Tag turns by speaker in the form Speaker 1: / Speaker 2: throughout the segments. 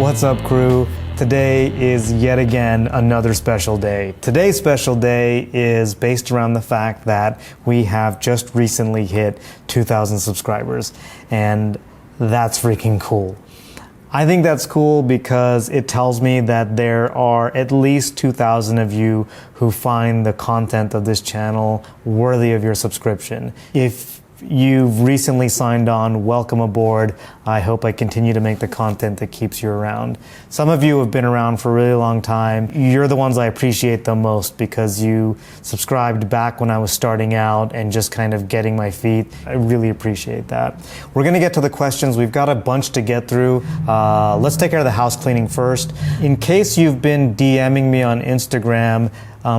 Speaker 1: What's up, crew? Today is yet again another special day. Today's special day is based around the fact that we have just recently hit 2,000 subscribers, and that's freaking cool. I think that's cool because it tells me that there are at least 2,000 of you who find the content of this channel worthy of your subscription. If you've recently signed on, welcome aboard. I hope I continue to make the content that keeps you around. Some of you have been around for a really long time. You're the ones I appreciate the most because you subscribed back when I was starting out and just kind of getting my feet. I really appreciate that. We're gonna get to the questions. We've got a bunch to get through. Let's take care of the house cleaning first. In case you've been DMing me on Instagram,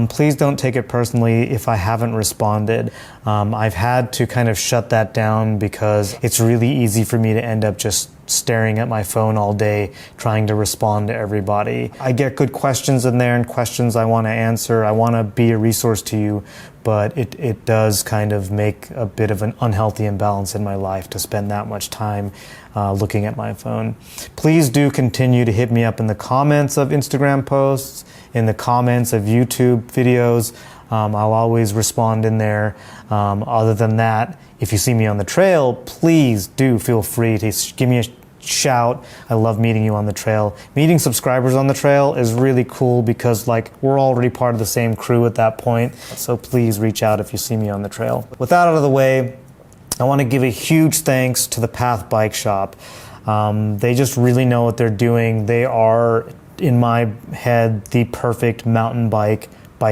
Speaker 1: please don't take it personally if I haven't responded. I've had to kind of shut that down because it's really easy for me to end up just staring at my phone all day trying to respond to everybody. I get good questions in there and questions I want to answer. I want to be a resource to you, but it does kind of make a bit of an unhealthy imbalance in my life to spend that much time looking at my phone. Please do continue to hit me up in the comments of Instagram posts, in the comments of YouTube videos. I'll always respond in there. Other than that, if you see me on the trail, please do feel free to give me a shout. I love meeting you on the trail. Meeting subscribers on the trail is really cool because we're already part of the same crew at that point. So please reach out if you see me on the trail. With that out of the way, I want to give a huge thanks to the Path Bike Shop. They just really know what they're doing. They are, in my head, the perfect mountain bike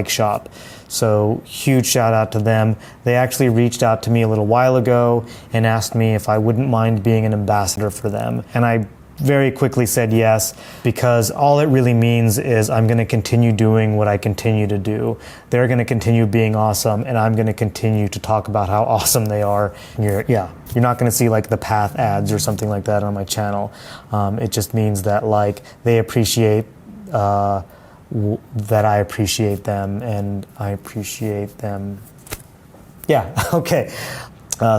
Speaker 1: shop. So huge shout out to them. They actually reached out to me a little while ago and asked me if I wouldn't mind being an ambassador for them. And I very quickly said yes, because all it really means is I'm going to continue doing what I continue to do. They're going to continue being awesome, and I'm going to continue to talk about how awesome they are. You're not going to see the Path ads or something like that on my channel. It just means that they appreciate that I appreciate them, and I appreciate them. Yeah, okay.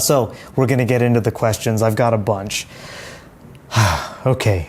Speaker 1: So we're going to get into the questions. I've got a bunch. Okay.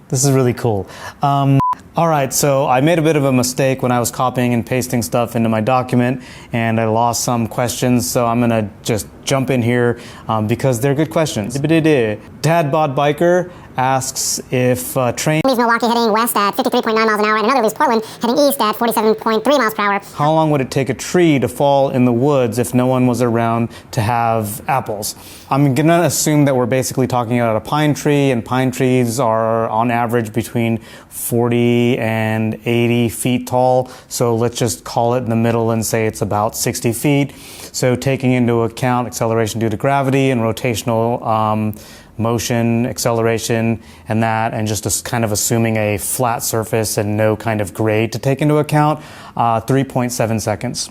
Speaker 1: This is really cool. All right, so I made a bit of a mistake when I was copying and pasting stuff into my document, and I lost some questions, so I'm gonna just jump in here because they're good questions. Dad Bod Biker asks if train
Speaker 2: leaves Milwaukee heading west at 53.9 miles an hour, and another leaves Portland heading east at 47.3 miles per hour.
Speaker 1: How long would it take a tree to fall in the woods if no one was around to have apples? I'm gonna assume that we're basically talking about a pine tree, and pine trees are on average between 40 and 80 feet tall. So let's just call it in the middle and say it's about 60 feet. So taking into account acceleration due to gravity and rotational motion, acceleration, and that, and just kind of assuming a flat surface and no kind of grade to take into account, 3.7 seconds.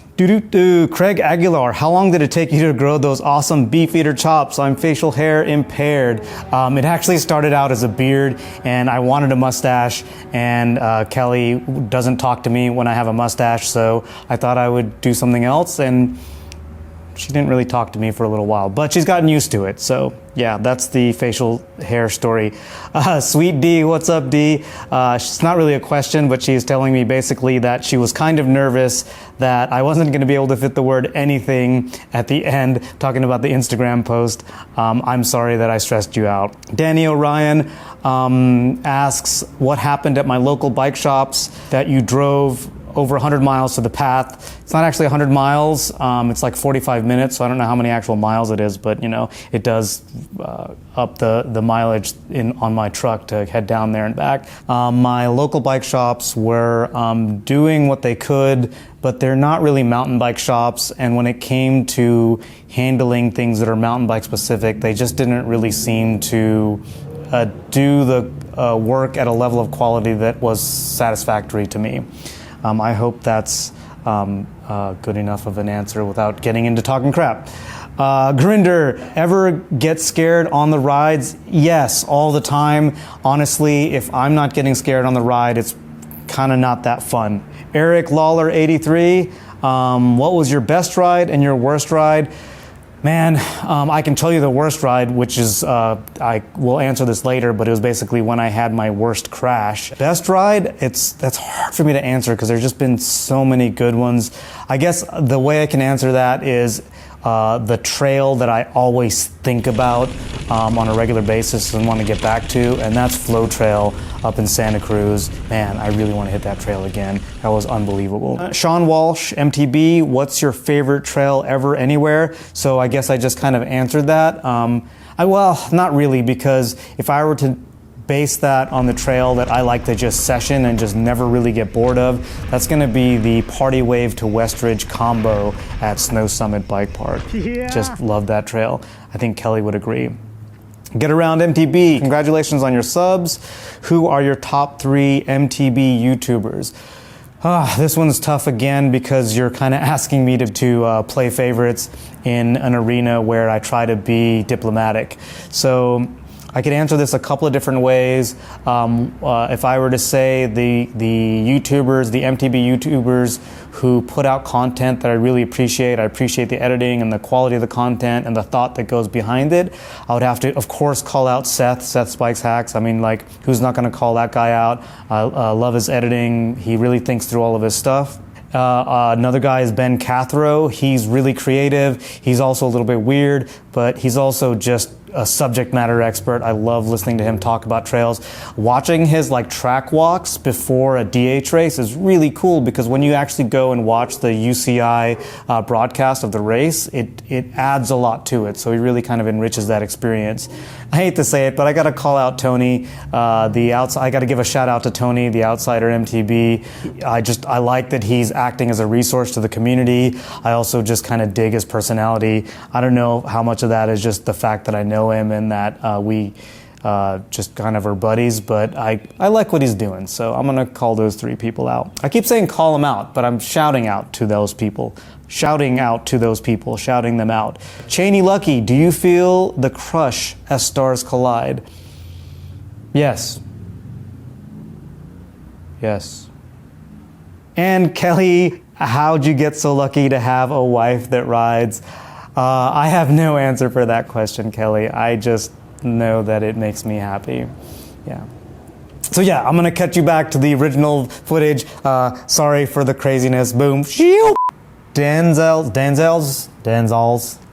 Speaker 1: Craig Aguilar, how long did it take you to grow those awesome beefeater chops? I'm facial hair impaired. It actually started out as a beard, and I wanted a mustache, and Kelly doesn't talk to me when I have a mustache, so I thought I would do something else, and she didn't really talk to me for a little while, but she's gotten used to it. So yeah, that's the facial hair story. Sweet D, what's up, D? It's not really a question, but she's telling me basically that she was kind of nervous that I wasn't going to be able to fit the word anything at the end, talking about the Instagram post. I'm sorry that I stressed you out. Danny O'Ryan asks, what happened at my local bike shops that you drove over 100 miles to the Path? It's not actually 100 miles. It's 45 minutes, so I don't know how many actual miles it is, but it does up the mileage on my truck to head down there and back. My local bike shops were doing what they could, but they're not really mountain bike shops, and when it came to handling things that are mountain bike specific, they just didn't really seem to do the work at a level of quality that was satisfactory to me. I hope that's good enough of an answer without getting into talking crap. Grinder, ever get scared on the rides? Yes, all the time. Honestly, if I'm not getting scared on the ride, it's kind of not that fun. Eric Lawler 83, what was your best ride and your worst ride? Man, I can tell you the worst ride, which is, I will answer this later, but it was basically when I had my worst crash. Best ride, that's hard for me to answer because there's just been so many good ones. I guess the way I can answer that is the trail that I always think about on a regular basis and want to get back to, and that's Flow Trail up in Santa Cruz. Man, I really want to hit that trail again. That was unbelievable. Sean Walsh, MTB, what's your favorite trail ever anywhere? So I guess I just kind of answered that. Well, not really, because if I were to base that on the trail that I like to just session and just never really get bored of, that's going to be the Party Wave to Westridge combo at Snow Summit Bike Park. Yeah. Just love that trail. I think Kelly would agree. Get Around MTB, congratulations on your subs. Who are your top 3 MTB YouTubers? This one's tough again because you're kind of asking me to play favorites in an arena where I try to be diplomatic. So I could answer this a couple of different ways. If I were to say the YouTubers, the MTB YouTubers who put out content that I really appreciate, I appreciate the editing and the quality of the content and the thought that goes behind it, I would have to, of course, call out Seth Spikes Hacks. I mean, like, who's not going to call that guy out? I love his editing. He really thinks through all of his stuff. Another guy is Ben Cathro. He's really creative. He's also a little bit weird, but he's also just a subject matter expert. I love listening to him talk about trails. Watching his track walks before a DH race is really cool because when you actually go and watch the UCI broadcast of the race, it adds a lot to it. So he really kind of enriches that experience. I hate to say it, but I got to call out Tony, I got to give a shout out to Tony, the Outsider MTB. I like that he's acting as a resource to the community. I also just kind of dig his personality. I don't know how much of that is just the fact that I know him and that we just kind of are buddies, but I like what he's doing, so I'm going to call those 3 people out. I keep saying call them out, but I'm shouting out to those people. Shouting them out. Cheney Lucky, do you feel the crush as stars collide? Yes. Yes. And Kelly, how'd you get so lucky to have a wife that rides? I have no answer for that question, Kelly. I just know that it makes me happy. Yeah. So yeah, I'm gonna cut you back to the original footage. Sorry for the craziness. Boom. Danzels.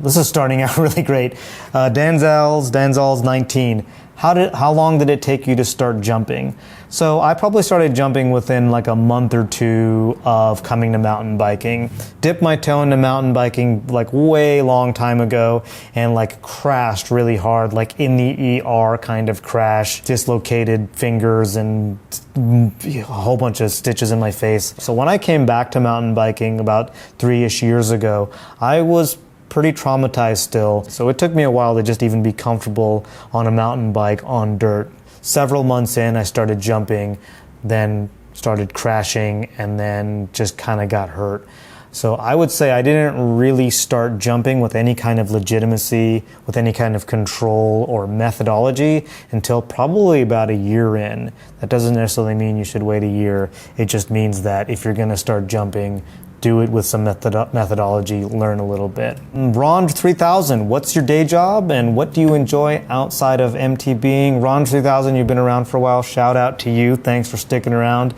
Speaker 1: This is starting out really great. Danzels 19. How long did it take you to start jumping? So I probably started jumping within a month or 2 of coming to mountain biking. Dipped my toe into mountain biking way long time ago and crashed really hard, in the ER kind of crash, dislocated fingers and a whole bunch of stitches in my face. So when I came back to mountain biking about 3-ish years ago, I was pretty traumatized still. So it took me a while to just even be comfortable on a mountain bike on dirt. Several months in, I started jumping, then started crashing, and then just kind of got hurt. So I would say I didn't really start jumping with any kind of legitimacy, with any kind of control or methodology until probably about a year in. That doesn't necessarily mean you should wait a year. It just means that if you're going to start jumping, do it with some methodology, learn a little bit. Ron 3000, what's your day job and what do you enjoy outside of MTBing? Ron 3000, you've been around for a while. Shout out to you. Thanks for sticking around.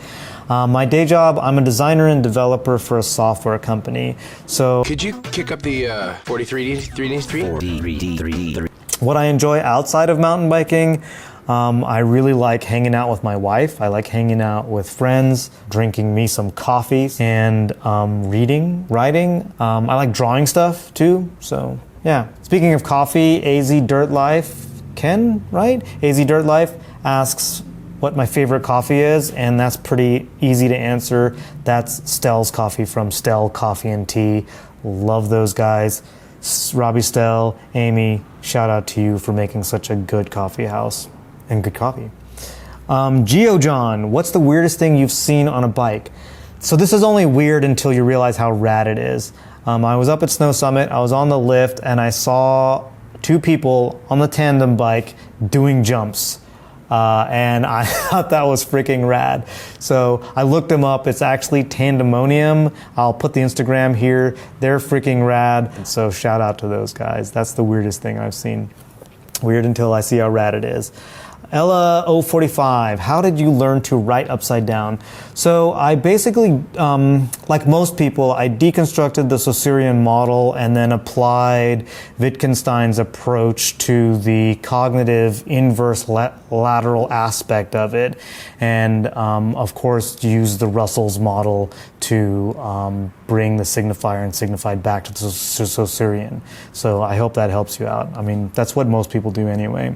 Speaker 1: My day job, I'm a designer and developer for a software company. So
Speaker 3: could you kick up the 43D3?
Speaker 1: What I enjoy outside of mountain biking, I really like hanging out with my wife. I like hanging out with friends, drinking me some coffee, and reading, writing. I like drawing stuff too, so yeah. Speaking of coffee, AZ Dirt Life, Ken, right? AZ Dirt Life asks what my favorite coffee is, and that's pretty easy to answer. That's Stell's Coffee from Stell Coffee and Tea. Love those guys. Robbie, Stell, Amy, shout out to you for making such a good coffee house. And good coffee. Geo John, what's the weirdest thing you've seen on a bike? So this is only weird until you realize how rad it is. I was up at Snow Summit, I was on the lift, and I saw 2 people on the tandem bike doing jumps. and I thought that was freaking rad. So I looked them up. It's actually Tandemonium. I'll put the Instagram here. They're freaking rad. So shout out to those guys. That's the weirdest thing I've seen. Weird until I see how rad it is. Ella 045, how did you learn to write upside down? So I basically, like most people, I deconstructed the Saussurian model and then applied Wittgenstein's approach to the cognitive inverse lateral aspect of it. And of course, used the Russell's model to bring the signifier and signified back to the Saussurian. So I hope that helps you out. I mean, that's what most people do anyway.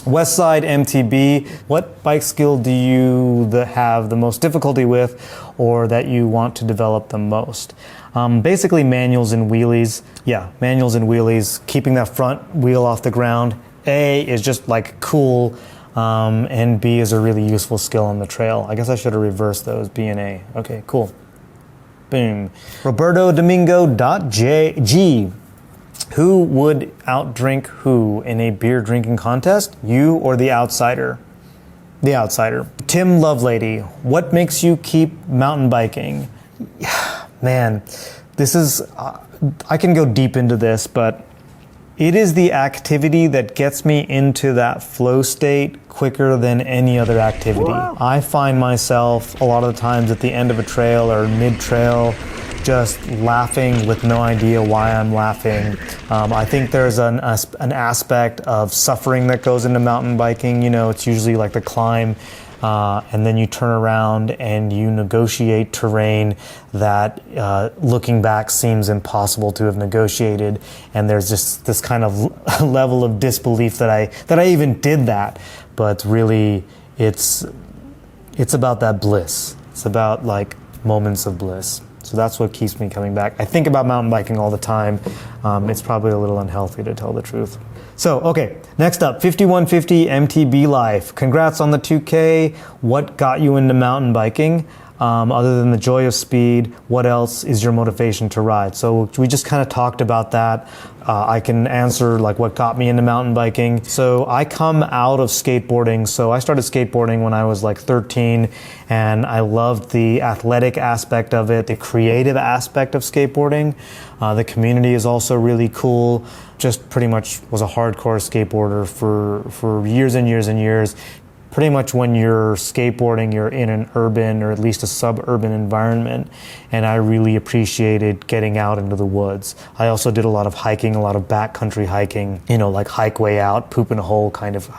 Speaker 1: Westside MTB, what bike skill do you have the most difficulty with or that you want to develop the most? Basically manuals and wheelies. Yeah, manuals and wheelies, keeping that front wheel off the ground. A is just like cool, and B is a really useful skill on the trail. I guess I should have reversed those, B and A. Okay, cool. Boom. Roberto Domingo.G. Who would outdrink who in a beer drinking contest? You or the outsider? The outsider. Tim Lovelady, what makes you keep mountain biking? Man, this is, I can go deep into this, but it is the activity that gets me into that flow state quicker than any other activity. Wow. I find myself a lot of the times at the end of a trail or mid-trail just laughing with no idea why I'm laughing. I think there's an aspect of suffering that goes into mountain biking. You know, it's usually like the climb, and then you turn around and you negotiate terrain that looking back seems impossible to have negotiated. And there's just this kind of level of disbelief that I even did that. But really, it's about that bliss. It's about like moments of bliss. So that's what keeps me coming back. I think about mountain biking all the time. It's probably a little unhealthy to tell the truth. So, okay, next up, 5150 MTB Life. Congrats on the 2K. What got you into mountain biking? Other than the joy of speed, what else is your motivation to ride? So we just kind of talked about that. I can answer like what got me into mountain biking. So I come out of skateboarding. So I started skateboarding when I was like 13, and I loved the athletic aspect of it, the creative aspect of skateboarding. The community is also really cool. Just pretty much was a hardcore skateboarder for years and years and years. Pretty much when you're skateboarding, you're in an urban or at least a suburban environment, and I really appreciated getting out into the woods. I also did a lot of hiking, a lot of backcountry hiking, you know, like hike way out, poop in a hole kind of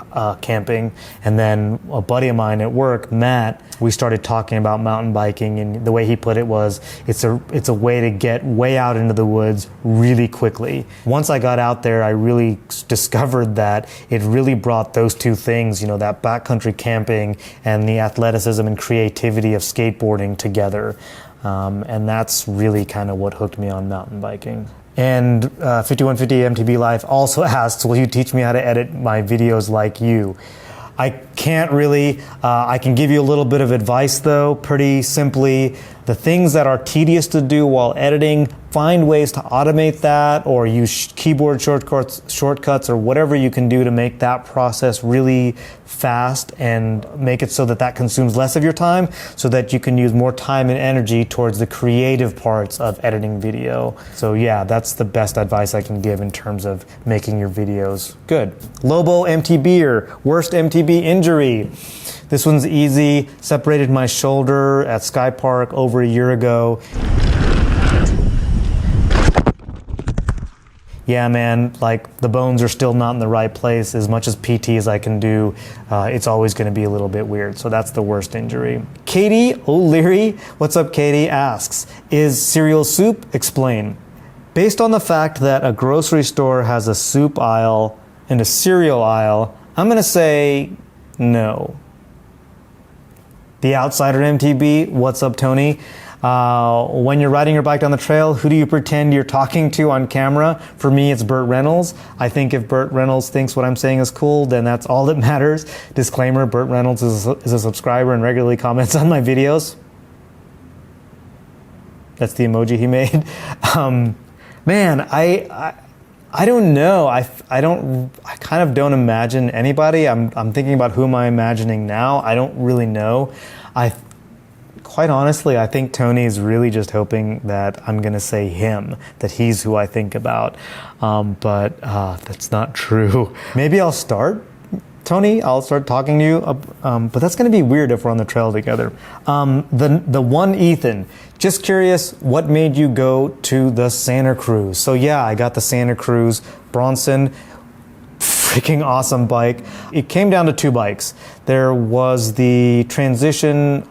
Speaker 1: camping. And then a buddy of mine at work, Matt, we started talking about mountain biking, and the way he put it was, it's a way to get way out into the woods really quickly. Once I got out there, I really discovered that it really brought those two things, you know, that backcountry camping and the athleticism and creativity of skateboarding together. And that's really kind of what hooked me on mountain biking. And 5150 MTB Life also asks, will you teach me how to edit my videos like you? I can't really. I can give you a little bit of advice though, pretty simply. The things that are tedious to do while editing, find ways to automate that or use keyboard shortcuts or whatever you can do to make that process really fast and make it so that that consumes less of your time so that you can use more time and energy towards the creative parts of editing video. So yeah, that's the best advice I can give in terms of making your videos good. Lobo MTBer, worst MTB injury. This one's easy. Separated my shoulder at Sky Park over a year ago. Yeah, man, like the bones are still not in the right place. As much as PT as I can do, it's always going to be a little bit weird. So that's the worst injury. Katie O'Leary, what's up, Katie, asks, is cereal soup? Explain. Based on the fact that a grocery store has a soup aisle and a cereal aisle, I'm going to say no. The Outsider MTB, what's up, Tony? When you're riding your bike down the trail, who do you pretend you're talking to on camera? For me, it's Burt Reynolds. I think if Burt Reynolds thinks what I'm saying is cool, then that's all that matters. Disclaimer, Burt Reynolds is a subscriber and regularly comments on my videos. That's the emoji he made. Man, I don't know. I kind of don't imagine anybody. I'm thinking about who am I imagining now. I don't really know. Quite honestly, I think Tony is really just hoping that I'm going to say him, that he's who I think about. But that's not true. Maybe I'll start, Tony. I'll start talking to you. But that's going to be weird if we're on the trail together. The one Ethan, just curious, what made you go to the Santa Cruz? So yeah, I got the Santa Cruz Bronson. Freaking awesome bike. It came down to two bikes. There was the Transition,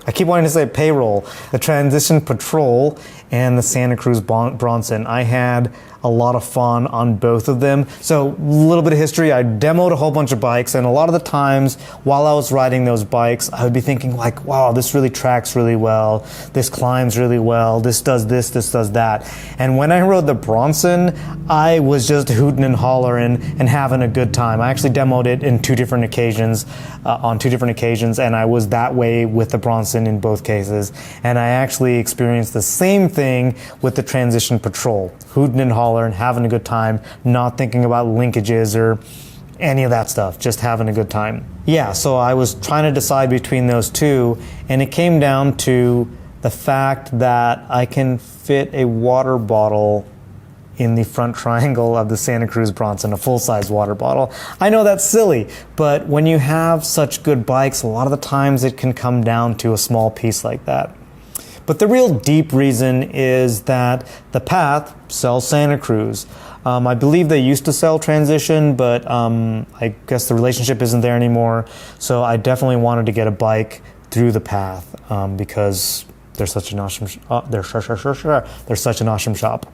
Speaker 1: I keep wanting to say payroll, the Transition Patrol and the Santa Cruz Bronson. I had a lot of fun on both of them. So a little bit of history, I demoed a whole bunch of bikes, and a lot of the times while I was riding those bikes, I would be thinking like, wow, this really tracks really well, this climbs really well, this does that. And when I rode the Bronson, I was just hooting and hollering and having a good time. I actually demoed it in on two different occasions, and I was that way with the Bronson in both cases. And I actually experienced the same thing with the Transition Patrol, hooting and hollering, having a good time, not thinking about linkages or any of that stuff, just having a good time. Yeah, so I was trying to decide between those two, and it came down to the fact that I can fit a water bottle in the front triangle of the Santa Cruz Bronson, a full-size water bottle. I know that's silly, but when you have such good bikes, a lot of the times it can come down to a small piece like that. But the real deep reason is that the Path sells Santa Cruz. I believe they used to sell Transition, but I guess the relationship isn't there anymore. So I definitely wanted to get a bike through the Path because they're such an awesome. They're such an awesome shop,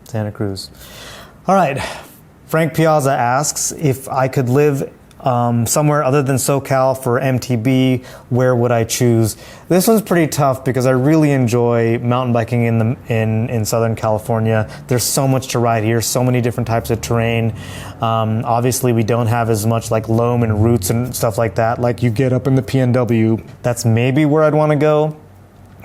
Speaker 1: Santa Cruz. All right, Frank Piazza asks if I could live somewhere other than SoCal for MTB, where would I choose? This one's pretty tough because I really enjoy mountain biking in Southern California. There's so much to ride here, so many different types of terrain. Obviously, we don't have as much like loam and roots and stuff like that, like you get up in the PNW. That's maybe where I'd want to go.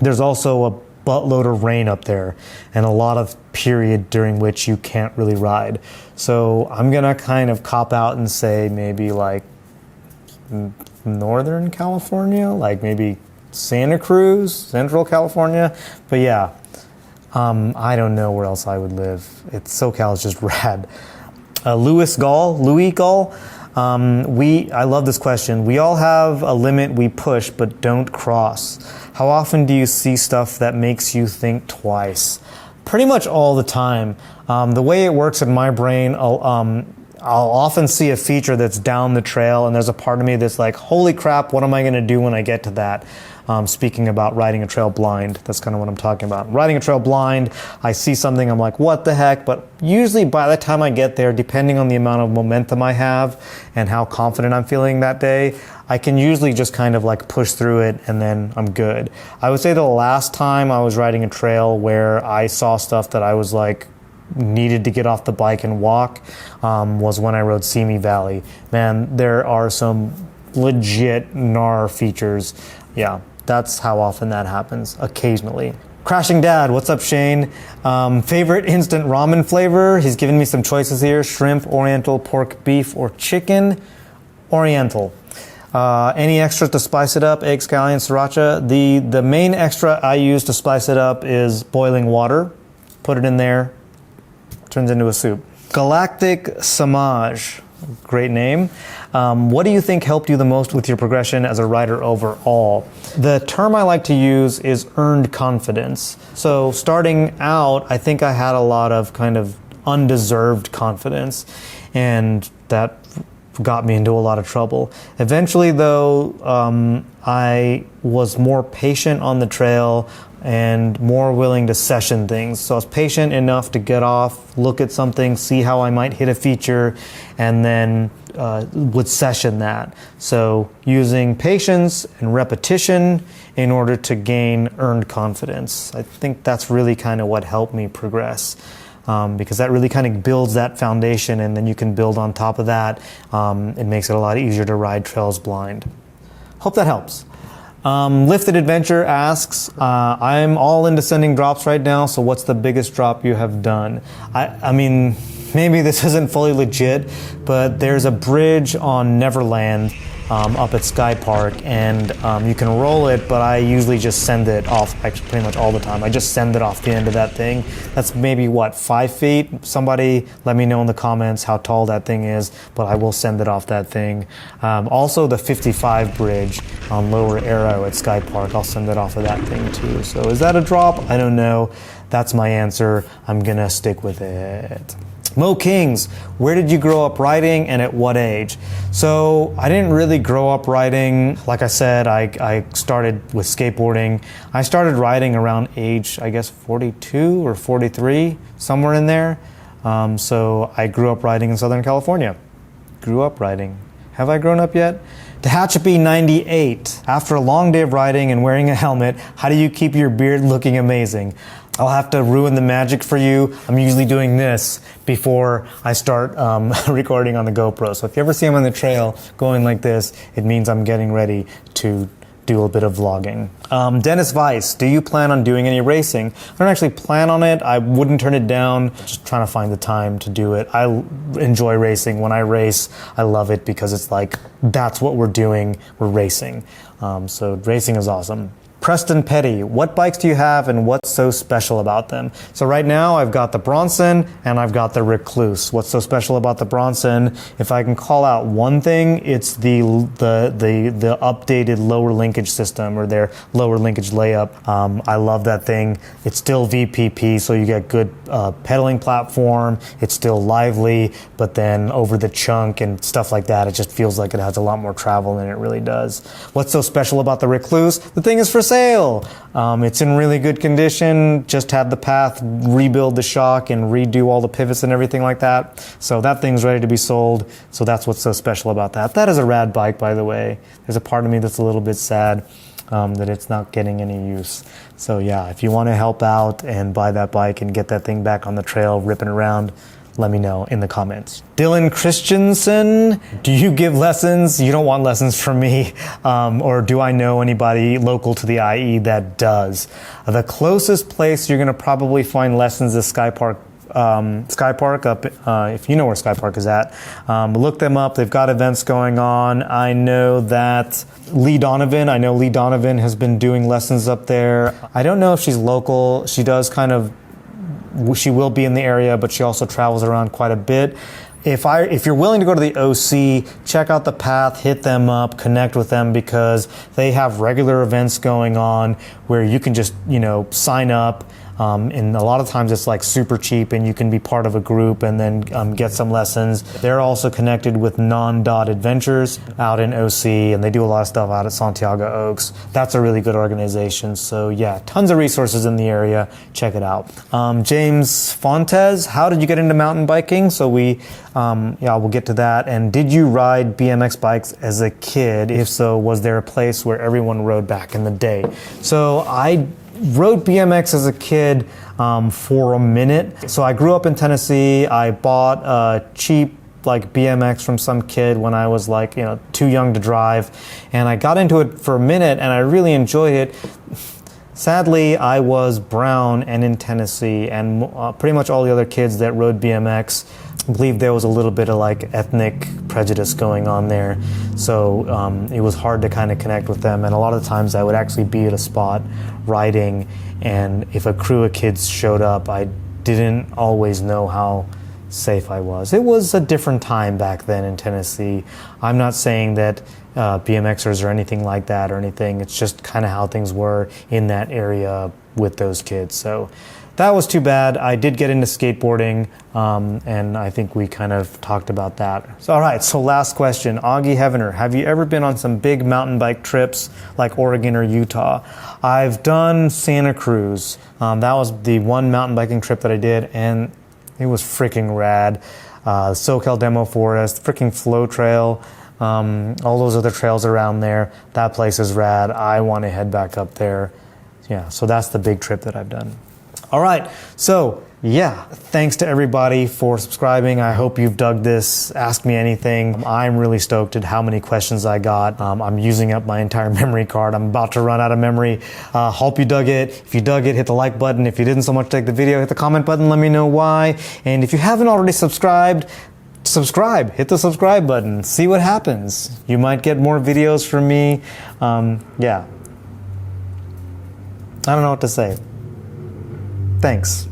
Speaker 1: There's also a buttload of rain up there and a lot of period during which you can't really ride. So I'm gonna kind of cop out and say maybe like Northern California, like maybe Santa Cruz, Central California. But yeah, I don't know where else I would live. SoCal is just rad. Louis Gall. I love this question. We all have a limit we push but don't cross. How often do you see stuff that makes you think twice? Pretty much all the time. The way it works in my brain, I'll often see a feature that's down the trail, and there's a part of me that's like, holy crap, what am I going to do when I get to that? Speaking about riding a trail blind, that's kind of what I'm talking about. Riding a trail blind, I see something, I'm like, what the heck? But usually by the time I get there, depending on the amount of momentum I have and how confident I'm feeling that day, I can usually just kind of like push through it and then I'm good. I would say the last time I was riding a trail where I saw stuff that I was like, needed to get off the bike and walk was when I rode Simi Valley. Man, there are some legit gnar features. Yeah, that's how often that happens, occasionally. Crashing Dad, what's up, Shane? Favorite instant ramen flavor? He's given me some choices here: shrimp, oriental, pork, beef, or chicken. Oriental. Any extras to spice it up? Egg, scallion, sriracha. The main extra I use to spice it up is boiling water. Put it in there, turns into a soup. Galactic Samaj, great name. What do you think helped you the most with your progression as a rider overall? The term I like to use is earned confidence. So starting out, I think I had a lot of kind of undeserved confidence, and that got me into a lot of trouble. Eventually, though, I was more patient on the trail and more willing to session things. So I was patient enough to get off, look at something, see how I might hit a feature, and then would session that. So using patience and repetition in order to gain earned confidence. I think that's really kind of what helped me progress. Because that really kind of builds that foundation, and then you can build on top of that. It makes it a lot easier to ride trails blind. Hope that helps. Lifted Adventure asks, I'm all into sending drops right now, so what's the biggest drop you have done? I mean, maybe this isn't fully legit, but there's a bridge on Neverland up at Sky Park, and you can roll it, but I usually just send it off actually pretty much all the time. I just send it off the end of that thing. That's maybe, what, 5 feet? Somebody let me know in the comments how tall that thing is, but I will send it off that thing. Also the 55 bridge on Lower Arrow at Sky Park, I'll send it off of that thing too. So is that a drop? I don't know. That's my answer. I'm gonna stick with it. Mo Kings, where did you grow up riding and at what age? So I didn't really grow up riding. Like I said, I started with skateboarding. I started riding around age, I guess, 42 or 43, somewhere in there. So I grew up riding in Southern California. Grew up riding. Have I grown up yet? Tehachapi 98. After a long day of riding and wearing a helmet, how do you keep your beard looking amazing? I'll have to ruin the magic for you. I'm usually doing this before I start recording on the GoPro. So if you ever see me on the trail going like this, it means I'm getting ready to do a bit of vlogging. Dennis Weiss, do you plan on doing any racing? I don't actually plan on it. I wouldn't turn it down. Just trying to find the time to do it. I enjoy racing. When I race, I love it because it's like, that's what we're doing. We're racing. So racing is awesome. Preston Petty, what bikes do you have and what's so special about them? So right now I've got the Bronson and I've got the Recluse. What's so special about the Bronson? If I can call out one thing, it's the updated lower linkage system, or their lower linkage layup. I love that thing. It's still VPP, so you get good pedaling platform. It's still lively, but then over the chunk and stuff like that, it just feels like it has a lot more travel than it really does. What's so special about the Recluse? The thing is for sale. It's in really good condition. Just had the path rebuild the shock and redo all the pivots and everything like that. So that thing's ready to be sold. So that's what's so special about that. That is a rad bike, by the way. There's a part of me that's a little bit sad that it's not getting any use. So yeah, if you want to help out and buy that bike and get that thing back on the trail, ripping around, let me know in the comments. Dylan Christensen, do you give lessons? You don't want lessons from me. Or do I know anybody local to the IE that does? The closest place you're gonna probably find lessons is Sky Park up, if you know where Sky Park is at. Look them up, they've got events going on. I know that Lee Donovan has been doing lessons up there. I don't know if she's local. She will be in the area, but she also travels around quite a bit. If you're willing to go to the OC, check out the path, hit them up, connect with them, because they have regular events going on where you can just, sign up. And a lot of times it's like super cheap and you can be part of a group and then get some lessons. They're also connected with Non-Dot Adventures out in OC, and they do a lot of stuff out at Santiago Oaks. That's a really good organization. So yeah, tons of resources in the area. Check it out. James Fontes, how did you get into mountain biking? So we'll get to that. And did you ride BMX bikes as a kid? If so, was there a place where everyone rode back in the day? So I rode BMX as a kid for a minute. So I grew up in Tennessee. I bought a cheap BMX from some kid when I was too young to drive, and I got into it for a minute and I really enjoyed it. Sadly, I was brown and in Tennessee, and pretty much all the other kids that rode BMX, I believe there was a little bit of ethnic prejudice going on there. So it was hard to kind of connect with them, and a lot of times I would actually be at a spot riding, and if a crew of kids showed up, I didn't always know how safe I was. It was a different time back then in Tennessee. I'm not saying that BMXers or anything like that or anything. It's just kind of how things were in that area with those kids. So that was too bad. I did get into skateboarding, and I think we kind of talked about that. So, all right, so last question. Augie Heavener, have you ever been on some big mountain bike trips like Oregon or Utah? I've done Santa Cruz. That was the one mountain biking trip that I did, and it was freaking rad. SoCal Demo Forest, freaking Flow Trail, all those other trails around there. That place is rad. I want to head back up there. Yeah, so that's the big trip that I've done. All right, so yeah, thanks to everybody for subscribing. I hope you've dug this. Ask me anything. I'm really stoked at how many questions I got. I'm using up my entire memory card. I'm about to run out of memory. Hope you dug it. If you dug it, hit the like button. If you didn't so much like the video, hit the comment button. Let me know why. And if you haven't already subscribed, subscribe. Hit the subscribe button. See what happens. You might get more videos from me. Yeah. I don't know what to say. Thanks.